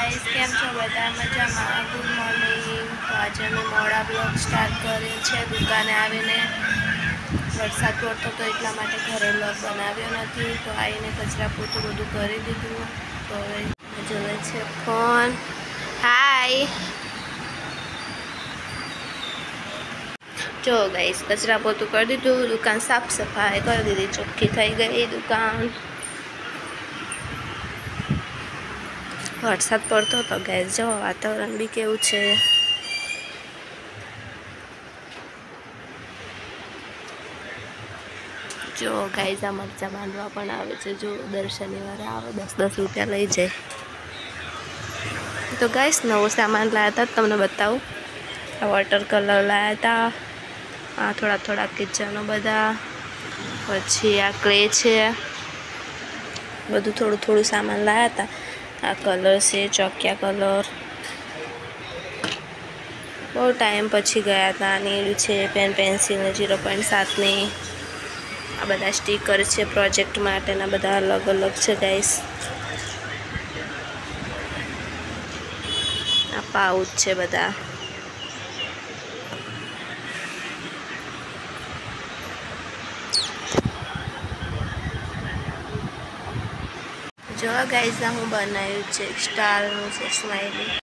Guys केम छो बधा मजामां good morning. तो आज अमे मोड़ा ब्लॉग स्टार्ट कर्यो छे। दुकाने आवीने वरसाद पड़तो तो એટલા માટે ઘરે ब्लॉग बनाव्यो नथी। तो आવીને कचरा पोतुं बधुं करी दीधुं। तो हवे जोवे छे फोन। हाय जो गाइस कचरा पोतुं कर दीधुं, दुकान साफ सफाई कर दीधी, चोख्खी थई गई दुकान। वरसाद पड़तो तो गाइस जो वातावरण भी केवुं छे। जो गाइस आ मरचा बांधवा पण आवे छे। जो दर शनिवारे आवे 10-10 रुपया लई जाए। तो गाइस नवो सामान लाया था, तमने बताऊं। वॉटर कलर लाया था, आ थोड़ा थोड़ा किचनो बधा, पछी आ क्ले छे, बधुं थोड़ुं थोड़ुं सामान लाया था। आ कलर से चौकिया कलर बहुत टाइम पछी गया था। नील छे, पेन पेन्सिल ने 0.7 नी आ बधा स्टीकर छे प्रोजेक्ट माटेना, बधा अलग अलग छे गाइस। आ पाउच छे बधा। जो गाइस हूँ बनाव्युं छे स्टार नुं छे स्माइली।